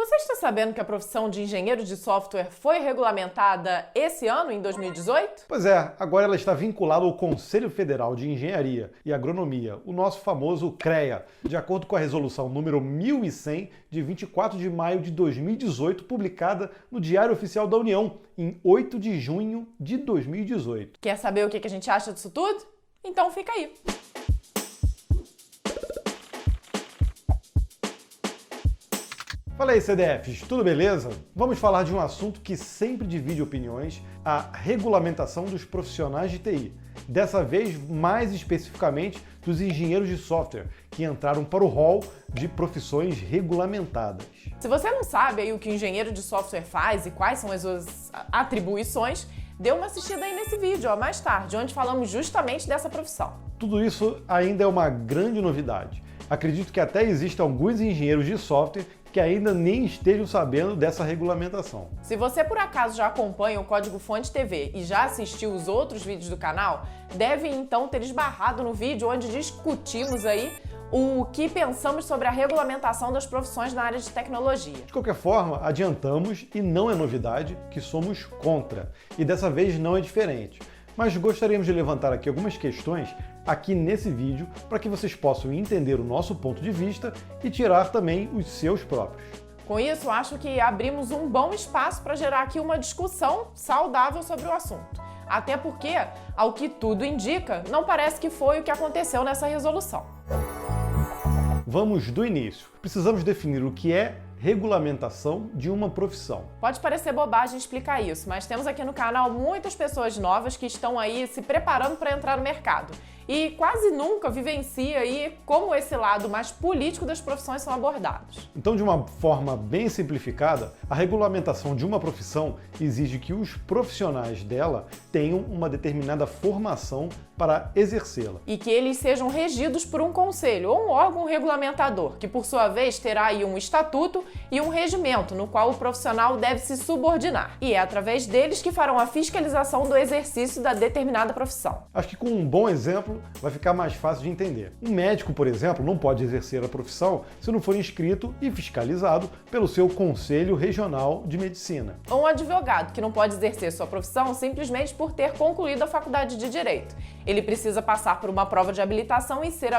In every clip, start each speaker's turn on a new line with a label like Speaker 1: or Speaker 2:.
Speaker 1: Você está sabendo que a profissão de engenheiro de software foi regulamentada esse ano, em 2018?
Speaker 2: Pois é, agora ela está vinculada ao Conselho Federal de Engenharia e Agronomia, o nosso famoso CREA, de acordo com a resolução número 1100, de 24 de maio de 2018, publicada no Diário Oficial da União, em 8 de junho de 2018.
Speaker 1: Quer saber o que a gente acha disso tudo? Então fica aí.
Speaker 2: Fala aí, CDFs, tudo beleza? Vamos falar de um assunto que sempre divide opiniões, a regulamentação dos profissionais de TI. Dessa vez, mais especificamente, dos engenheiros de software, que entraram para o rol de profissões regulamentadas.
Speaker 1: Se você não sabe aí o que o engenheiro de software faz e quais são as suas atribuições, dê uma assistida aí nesse vídeo, mais tarde, onde falamos justamente dessa profissão.
Speaker 2: Tudo isso ainda é uma grande novidade. Acredito que até existem alguns engenheiros de software que ainda nem estejam sabendo dessa regulamentação.
Speaker 1: Se você por acaso já acompanha o Código Fonte TV e já assistiu os outros vídeos do canal, deve então ter esbarrado no vídeo onde discutimos aí o que pensamos sobre a regulamentação das profissões na área de tecnologia.
Speaker 2: De qualquer forma, adiantamos, e não é novidade, que somos contra. E dessa vez não é diferente. Mas gostaríamos de levantar aqui algumas questões aqui nesse vídeo para que vocês possam entender o nosso ponto de vista e tirar também os seus próprios.
Speaker 1: Com isso, acho que abrimos um bom espaço para gerar aqui uma discussão saudável sobre o assunto. Até porque, ao que tudo indica, não parece que foi o que aconteceu nessa resolução.
Speaker 2: Vamos do início. Precisamos definir o que é regulamentação de uma profissão.
Speaker 1: Pode parecer bobagem explicar isso, mas temos aqui no canal muitas pessoas novas que estão aí se preparando para entrar no mercado e quase nunca vivencia aí como esse lado mais político das profissões são abordados.
Speaker 2: Então, de uma forma bem simplificada, a regulamentação de uma profissão exige que os profissionais dela tenham uma determinada formação para exercê-la.
Speaker 1: E que eles sejam regidos por um conselho ou um órgão regulamentador, que por sua vez terá aí um estatuto e um regimento no qual o profissional deve se subordinar. E é através deles que farão a fiscalização do exercício da determinada profissão.
Speaker 2: Acho que com um bom exemplo vai ficar mais fácil de entender. Um médico, por exemplo, não pode exercer a profissão se não for inscrito e fiscalizado pelo seu Conselho Regional de Medicina.
Speaker 1: Ou um advogado, que não pode exercer sua profissão simplesmente por ter concluído a faculdade de Direito. Ele precisa passar por uma prova de habilitação e ser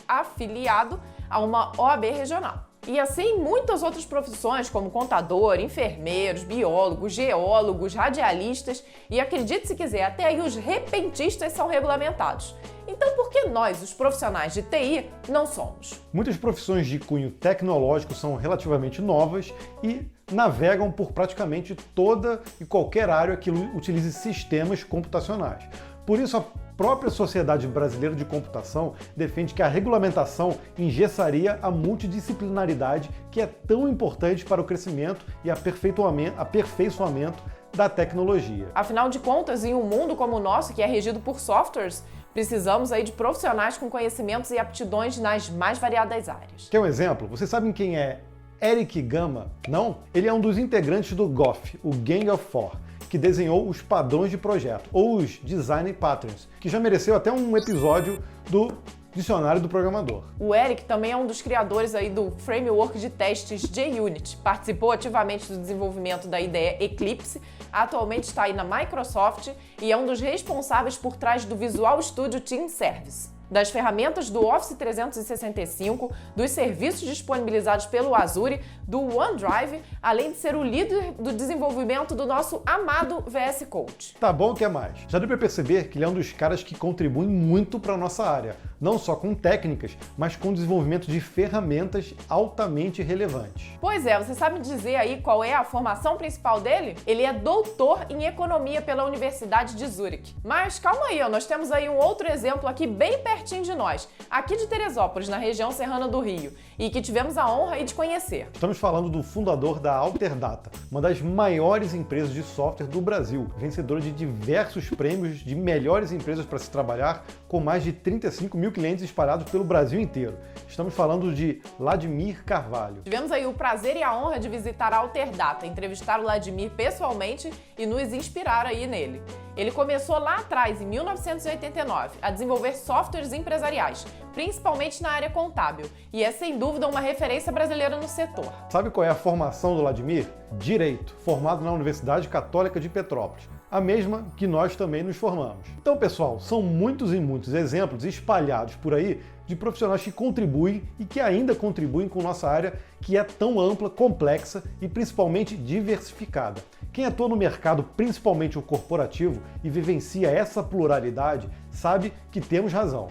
Speaker 1: afiliado a uma OAB regional. E assim, muitas outras profissões como contador, enfermeiros, biólogos, geólogos, radialistas e, acredite se quiser, até aí os repentistas são regulamentados. Então, por que nós, os profissionais de TI, não somos?
Speaker 2: Muitas profissões de cunho tecnológico são relativamente novas e navegam por praticamente toda e qualquer área que utilize sistemas computacionais. Por isso, a própria Sociedade Brasileira de Computação defende que a regulamentação engessaria a multidisciplinaridade que é tão importante para o crescimento e aperfeiçoamento da tecnologia.
Speaker 1: Afinal de contas, em um mundo como o nosso, que é regido por softwares, precisamos aí de profissionais com conhecimentos e aptidões nas mais variadas áreas.
Speaker 2: Quer um exemplo? Vocês sabem quem é Eric Gama? Não? Ele é um dos integrantes do GOF, o Gang of Four, que desenhou os padrões de projeto, ou os Design Patterns, que já mereceu até um episódio do Dicionário do Programador.
Speaker 1: O Eric também é um dos criadores aí do framework de testes JUnit, participou ativamente do desenvolvimento da IDE Eclipse, atualmente está aí na Microsoft e é um dos responsáveis por trás do Visual Studio Team Service, das ferramentas do Office 365, dos serviços disponibilizados pelo Azure, do OneDrive, além de ser o líder do desenvolvimento do nosso amado VS Code.
Speaker 2: Tá bom, o que é mais? Já deu para perceber que ele é um dos caras que contribuem muito para a nossa área, não só com técnicas, mas com o desenvolvimento de ferramentas altamente relevantes.
Speaker 1: Pois é, você sabe dizer aí qual é a formação principal dele? Ele é doutor em economia pela Universidade de Zurique. Mas calma aí, nós temos aí um outro exemplo aqui bem pertinho de nós, aqui de Teresópolis, na região serrana do Rio, e que tivemos a honra aí de conhecer.
Speaker 2: Estamos falando do fundador da Alterdata, uma das maiores empresas de software do Brasil, vencedora de diversos prêmios de melhores empresas para se trabalhar, com mais de 35 mil clientes espalhados pelo Brasil inteiro. Estamos falando de Vladimir Carvalho.
Speaker 1: Tivemos aí o prazer e a honra de visitar a Alterdata, entrevistar o Vladimir pessoalmente e nos inspirar aí nele. Ele começou lá atrás, em 1989, a desenvolver softwares empresariais, principalmente na área contábil, e é sem dúvida uma referência brasileira no setor.
Speaker 2: Sabe qual é a formação do Vladimir? Direito, formado na Universidade Católica de Petrópolis, a mesma que nós também nos formamos. Então, pessoal, são muitos e muitos exemplos espalhados por aí de profissionais que contribuem e que ainda contribuem com nossa área, que é tão ampla, complexa e principalmente diversificada. Quem atua no mercado, principalmente o corporativo, e vivencia essa pluralidade, sabe que temos razão.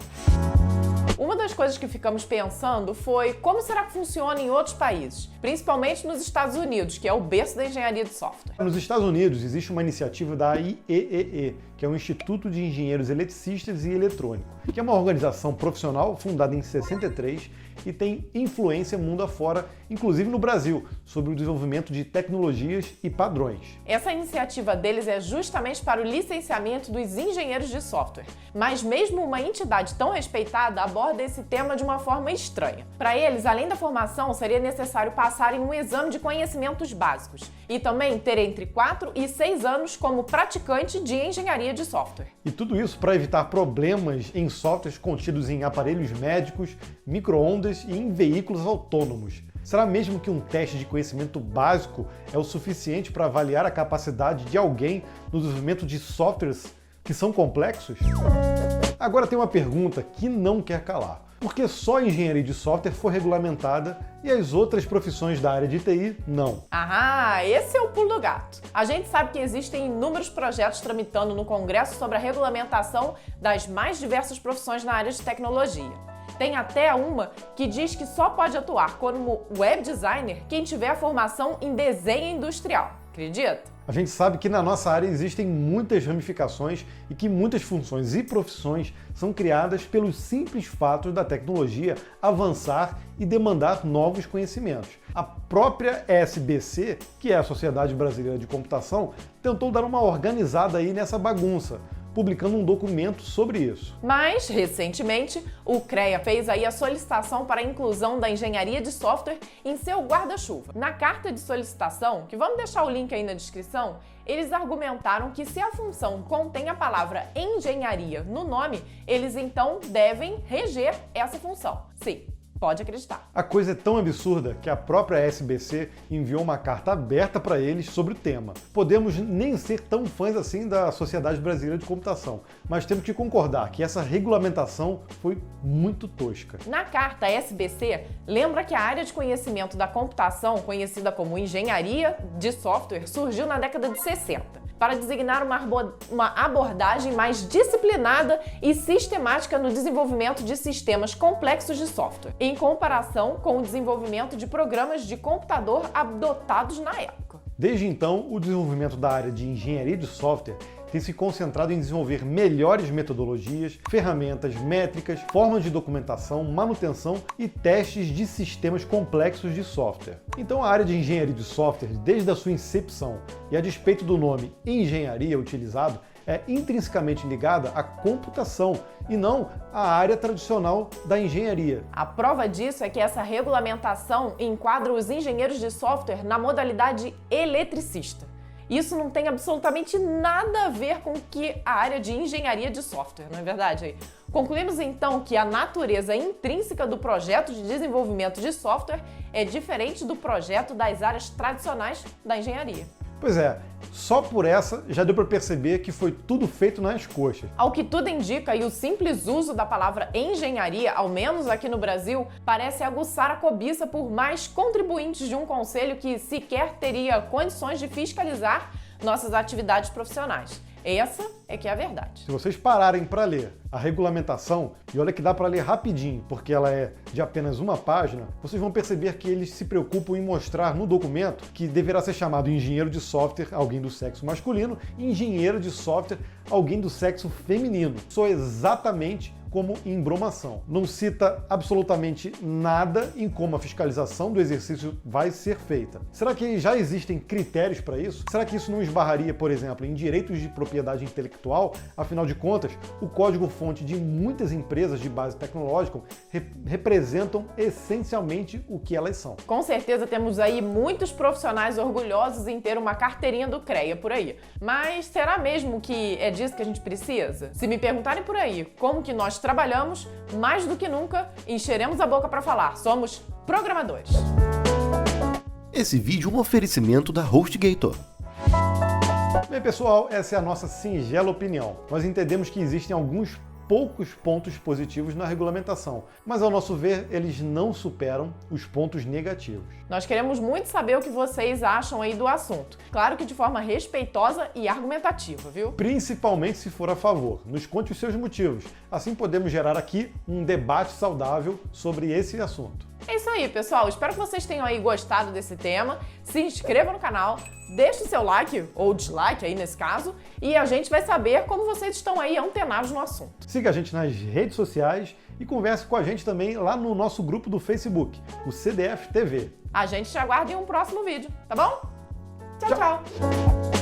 Speaker 1: Uma das coisas que ficamos pensando foi como será que funciona em outros países, principalmente nos Estados Unidos, que é o berço da engenharia de software.
Speaker 2: Nos Estados Unidos existe uma iniciativa da IEEE, que é o Instituto de Engenheiros Eletricistas e Eletrônicos, que é uma organização profissional fundada em 63 e tem influência mundo afora, inclusive no Brasil, sobre o desenvolvimento de tecnologias e padrões.
Speaker 1: Essa iniciativa deles é justamente para o licenciamento dos engenheiros de software, mas mesmo uma entidade tão respeitada aborda esse tema de uma forma estranha. Para eles, além da formação, seria necessário passarem um exame de conhecimentos básicos e também ter entre 4 e 6 anos como praticante de engenharia de software.
Speaker 2: E tudo isso para evitar problemas em softwares contidos em aparelhos médicos, micro-ondas e em veículos autônomos. Será mesmo que um teste de conhecimento básico é o suficiente para avaliar a capacidade de alguém no desenvolvimento de softwares que são complexos? Agora tem uma pergunta que não quer calar. Por que só a engenharia de software foi regulamentada e as outras profissões da área de TI não?
Speaker 1: Ah, esse é o pulo do gato. A gente sabe que existem inúmeros projetos tramitando no Congresso sobre a regulamentação das mais diversas profissões na área de tecnologia. Tem até uma que diz que só pode atuar como web designer quem tiver a formação em desenho industrial. Acredita?
Speaker 2: A gente sabe que na nossa área existem muitas ramificações e que muitas funções e profissões são criadas pelo simples fato da tecnologia avançar e demandar novos conhecimentos. A própria SBC, que é a Sociedade Brasileira de Computação, tentou dar uma organizada aí nessa bagunça, publicando um documento sobre isso.
Speaker 1: Mas, recentemente, o CREA fez aí a solicitação para a inclusão da engenharia de software em seu guarda-chuva. Na carta de solicitação, que vamos deixar o link aí na descrição, eles argumentaram que se a função contém a palavra engenharia no nome, eles então devem reger essa função. Sim. Pode acreditar.
Speaker 2: A coisa é tão absurda que a própria SBC enviou uma carta aberta para eles sobre o tema. Podemos nem ser tão fãs assim da Sociedade Brasileira de Computação, mas temos que concordar que essa regulamentação foi muito tosca.
Speaker 1: Na carta, a SBC lembra que a área de conhecimento da computação, conhecida como engenharia de software, surgiu na década de 60. Para designar uma abordagem mais disciplinada e sistemática no desenvolvimento de sistemas complexos de software, em comparação com o desenvolvimento de programas de computador adotados na época.
Speaker 2: Desde então, o desenvolvimento da área de engenharia de software tem se concentrado em desenvolver melhores metodologias, ferramentas, métricas, formas de documentação, manutenção e testes de sistemas complexos de software. Então a área de engenharia de software, desde a sua incepção e a despeito do nome engenharia utilizado, é intrinsecamente ligada à computação e não à área tradicional da engenharia.
Speaker 1: A prova disso é que essa regulamentação enquadra os engenheiros de software na modalidade eletricista. Isso não tem absolutamente nada a ver com que a área de engenharia de software, não é verdade? Concluímos então que a natureza intrínseca do projeto de desenvolvimento de software é diferente do projeto das áreas tradicionais da engenharia.
Speaker 2: Pois é, só por essa já deu para perceber que foi tudo feito nas coxas.
Speaker 1: Ao que tudo indica, e o simples uso da palavra engenharia, ao menos aqui no Brasil, parece aguçar a cobiça por mais contribuintes de um conselho que sequer teria condições de fiscalizar nossas atividades profissionais. Essa é que é a verdade.
Speaker 2: Se vocês pararem para ler a regulamentação, e olha que dá para ler rapidinho, porque ela é de apenas uma página, vocês vão perceber que eles se preocupam em mostrar no documento que deverá ser chamado engenheiro de software alguém do sexo masculino e engenheiro de software alguém do sexo feminino. Só exatamente como em bromação. Não cita absolutamente nada em como a fiscalização do exercício vai ser feita. Será que já existem critérios para isso? Será que isso não esbarraria, por exemplo, em direitos de propriedade intelectual? Afinal de contas, o código-fonte de muitas empresas de base tecnológica representam essencialmente o que elas são.
Speaker 1: Com certeza temos aí muitos profissionais orgulhosos em ter uma carteirinha do CREA por aí. Mas será mesmo que é disso que a gente precisa? Se me perguntarem por aí como que nós trabalhamos mais do que nunca e encheremos a boca para falar. Somos programadores.
Speaker 3: Esse vídeo é um oferecimento da HostGator.
Speaker 2: Bem, pessoal, essa é a nossa singela opinião. Nós entendemos que existem alguns poucos pontos positivos na regulamentação, mas ao nosso ver, eles não superam os pontos negativos.
Speaker 1: Nós queremos muito saber o que vocês acham aí do assunto. Claro que de forma respeitosa e argumentativa, viu?
Speaker 2: Principalmente se for a favor. Nos conte os seus motivos. Assim podemos gerar aqui um debate saudável sobre esse assunto.
Speaker 1: É isso aí, pessoal. Espero que vocês tenham aí gostado desse tema. Se inscreva no canal, deixe o seu like ou dislike aí nesse caso, e a gente vai saber como vocês estão aí antenados no assunto.
Speaker 2: Siga a gente nas redes sociais e converse com a gente também lá no nosso grupo do Facebook, o CDF TV.
Speaker 1: A gente te aguarda em um próximo vídeo, tá bom? Tchau, tchau!